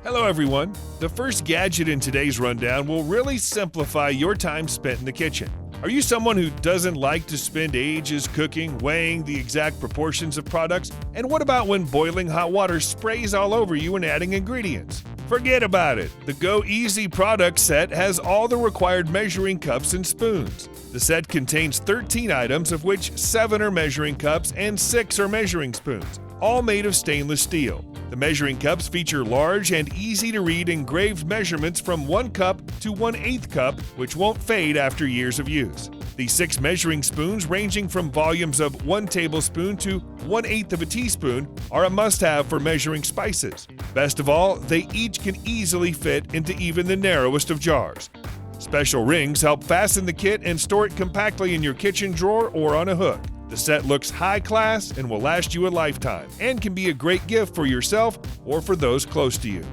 Hello everyone. The first gadget in today's rundown will really simplify your time spent in the kitchen. Are you someone who doesn't like to spend ages cooking, weighing the exact proportions of products? And what about when boiling hot water sprays all over you and adding ingredients? Forget about it. The Go Easy product set has all the required measuring cups and spoons. The set contains 13 items, of which 7 are measuring cups and 6 are measuring spoons, all made of stainless steel. The measuring cups feature large and easy-to-read engraved measurements from 1 cup to 1/8 cup, which won't fade after years of use. The 6 measuring spoons, ranging from volumes of 1 tablespoon to 1/8 of a teaspoon, are a must-have for measuring spices. Best of all, they each can easily fit into even the narrowest of jars. Special rings help fasten the kit and store it compactly in your kitchen drawer or on a hook. The set looks high class and will last you a lifetime, and can be a great gift for yourself or for those close to you.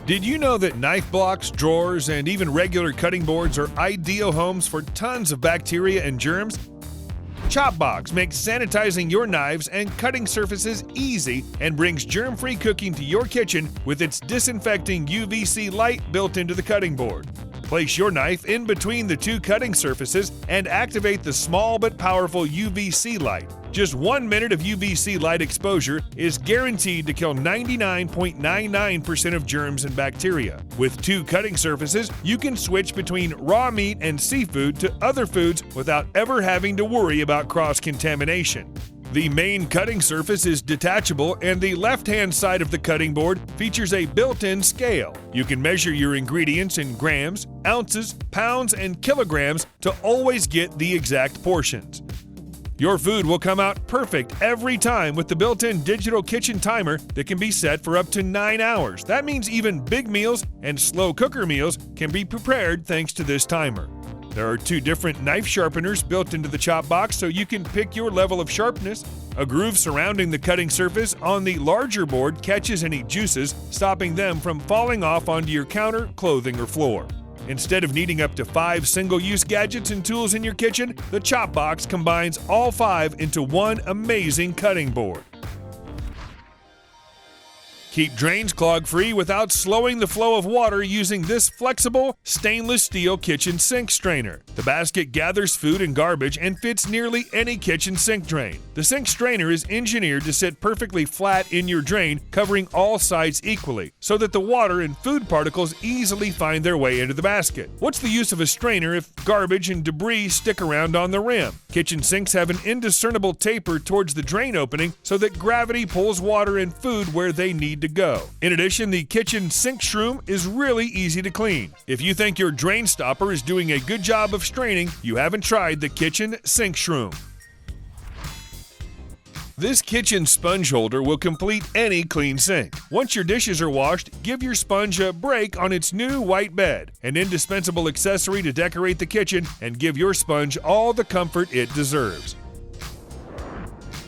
Did you know that knife blocks, drawers, and even regular cutting boards are ideal homes for tons of bacteria and germs? ChopBox makes sanitizing your knives and cutting surfaces easy and brings germ-free cooking to your kitchen with its disinfecting UVC light built into the cutting board. Place your knife in between the 2 cutting surfaces and activate the small but powerful UVC light. Just 1 minute of UVC light exposure is guaranteed to kill 99.99% of germs and bacteria. With 2 cutting surfaces, you can switch between raw meat and seafood to other foods without ever having to worry about cross-contamination. The main cutting surface is detachable, and the left-hand side of the cutting board features a built-in scale. You can measure your ingredients in grams, ounces, pounds, and kilograms to always get the exact portions. Your food will come out perfect every time with the built-in digital kitchen timer that can be set for up to 9 hours. That means even big meals and slow cooker meals can be prepared thanks to this timer. There are 2 different knife sharpeners built into the ChopBox, so you can pick your level of sharpness. A groove surrounding the cutting surface on the larger board catches any juices, stopping them from falling off onto your counter, clothing, or floor. Instead of needing up to 5 single-use gadgets and tools in your kitchen, the ChopBox combines all 5 into one amazing cutting board. Keep drains clog-free without slowing the flow of water using this flexible stainless steel kitchen sink strainer. The basket gathers food and garbage and fits nearly any kitchen sink drain. The sink strainer is engineered to sit perfectly flat in your drain, covering all sides equally, so that the water and food particles easily find their way into the basket. What's the use of a strainer if garbage and debris stick around on the rim? Kitchen sinks have an indiscernible taper towards the drain opening so that gravity pulls water and food where they need to go. In addition, the kitchen sink shroom is really easy to clean. If you think your drain stopper is doing a good job of straining, you haven't tried the kitchen sink shroom. This kitchen sponge holder will complete any clean sink. Once your dishes are washed, give your sponge a break on its new white bed, an indispensable accessory to decorate the kitchen and give your sponge all the comfort it deserves.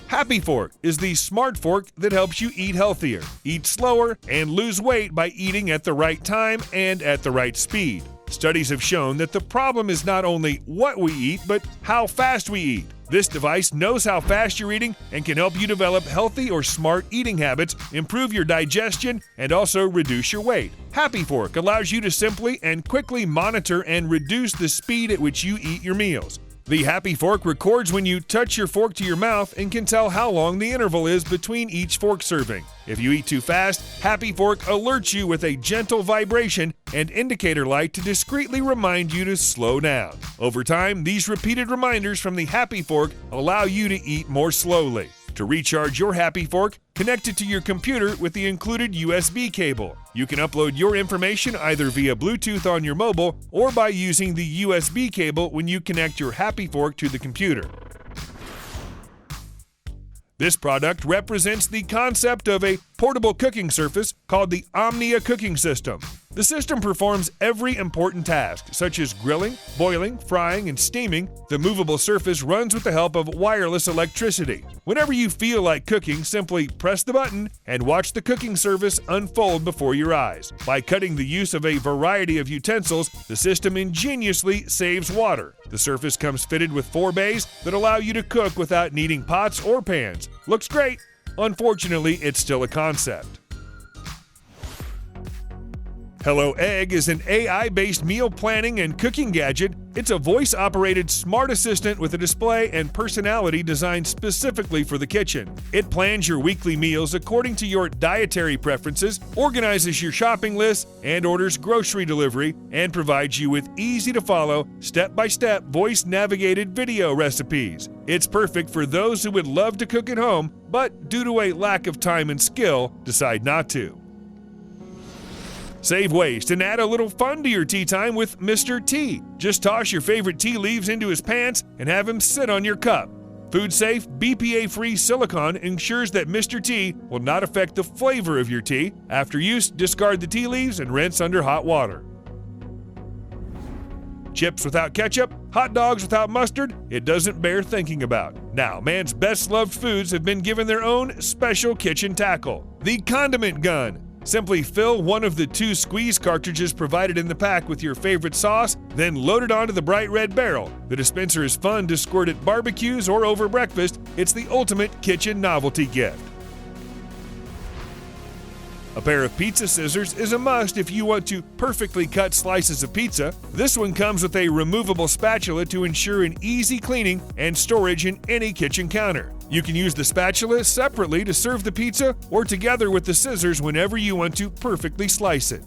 Happy Fork is the smart fork that helps you eat healthier, eat slower, and lose weight by eating at the right time and at the right speed. Studies have shown that the problem is not only what we eat, but how fast we eat. This device knows how fast you're eating and can help you develop healthy or smart eating habits, improve your digestion, and also reduce your weight. Happy Fork allows you to simply and quickly monitor and reduce the speed at which you eat your meals. The Happy Fork records when you touch your fork to your mouth and can tell how long the interval is between each fork serving. If you eat too fast, Happy Fork alerts you with a gentle vibration and indicator light to discreetly remind you to slow down. Over time, these repeated reminders from the Happy Fork allow you to eat more slowly. To recharge your Happy Fork, connect it to your computer with the included USB cable. You can upload your information either via Bluetooth on your mobile or by using the USB cable when you connect your Happy Fork to the computer. This product represents the concept of a portable cooking surface called the Omnia cooking system. The system performs every important task, such as grilling, boiling, frying, and steaming. The movable surface runs with the help of wireless electricity. Whenever you feel like cooking, simply press the button and watch the cooking surface unfold before your eyes. By cutting the use of a variety of utensils, the system ingeniously saves water. The surface comes fitted with 4 bays that allow you to cook without needing pots or pans. Looks great. Unfortunately, it's still a concept. Hello Egg is an AI-based meal planning and cooking gadget. It's a voice-operated smart assistant with a display and personality designed specifically for the kitchen. It plans your weekly meals according to your dietary preferences, organizes your shopping list, and orders grocery delivery, and provides you with easy-to-follow, step-by-step voice-navigated video recipes. It's perfect for those who would love to cook at home, but due to a lack of time and skill, decide not to. Save waste and add a little fun to your tea time with Mr. Tea. Just toss your favorite tea leaves into his pants and have him sit on your cup. Food-safe, BPA-free silicone ensures that Mr. Tea will not affect the flavor of your tea. After use, discard the tea leaves and rinse under hot water. Chips without ketchup, hot dogs without mustard, it doesn't bear thinking about. Now, man's best-loved foods have been given their own special kitchen tackle, the condiment gun. Simply fill one of the 2 squeeze cartridges provided in the pack with your favorite sauce, then load it onto the bright red barrel. The dispenser is fun to squirt at barbecues or over breakfast. It's the ultimate kitchen novelty gift. A pair of pizza scissors is a must if you want to perfectly cut slices of pizza. This one comes with a removable spatula to ensure an easy cleaning and storage in any kitchen counter. You can use the spatula separately to serve the pizza or together with the scissors whenever you want to perfectly slice it.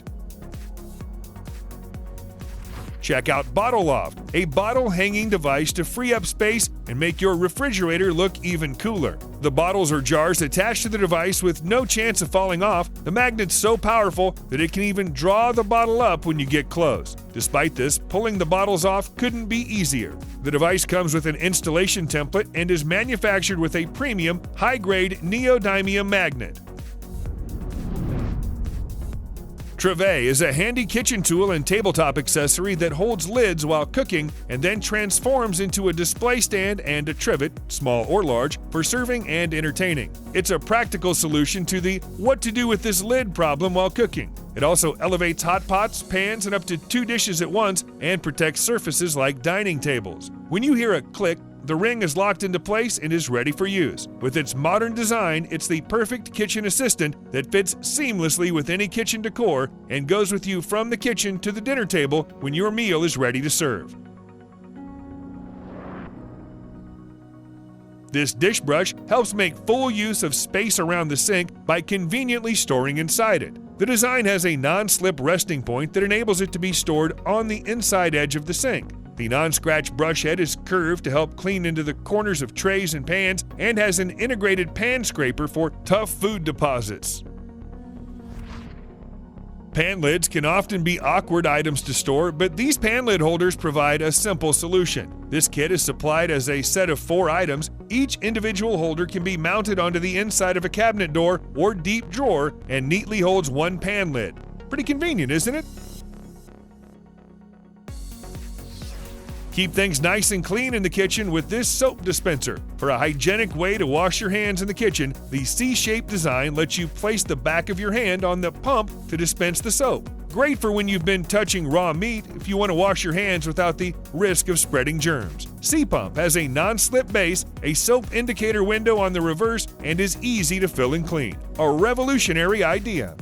Check out Bottle Loft, a bottle hanging device to free up space and make your refrigerator look even cooler. The bottles or jars attached to the device with no chance of falling off. The magnet's so powerful that it can even draw the bottle up when you get close. Despite this, pulling the bottles off couldn't be easier. The device comes with an installation template and is manufactured with a premium, high-grade neodymium magnet. Trove is a handy kitchen tool and tabletop accessory that holds lids while cooking and then transforms into a display stand and a trivet, small or large, for serving and entertaining. It's a practical solution to the what to do with this lid problem while cooking. It also elevates hot pots, pans, and up to 2 dishes at once and protects surfaces like dining tables. When you hear a click, the ring is locked into place and is ready for use. With its modern design, it's the perfect kitchen assistant that fits seamlessly with any kitchen decor and goes with you from the kitchen to the dinner table when your meal is ready to serve. This dish brush helps make full use of space around the sink by conveniently storing inside it. The design has a non-slip resting point that enables it to be stored on the inside edge of the sink. The non-scratch brush head is curved to help clean into the corners of trays and pans and has an integrated pan scraper for tough food deposits. Pan lids can often be awkward items to store, but these pan lid holders provide a simple solution. This kit is supplied as a set of 4 items. Each individual holder can be mounted onto the inside of a cabinet door or deep drawer and neatly holds 1 pan lid. Pretty convenient, isn't it? Keep things nice and clean in the kitchen with this soap dispenser. For a hygienic way to wash your hands in the kitchen, the C-shaped design lets you place the back of your hand on the pump to dispense the soap. Great for when you've been touching raw meat if you want to wash your hands without the risk of spreading germs. C-Pump has a non-slip base, a soap indicator window on the reverse, and is easy to fill and clean. A revolutionary idea.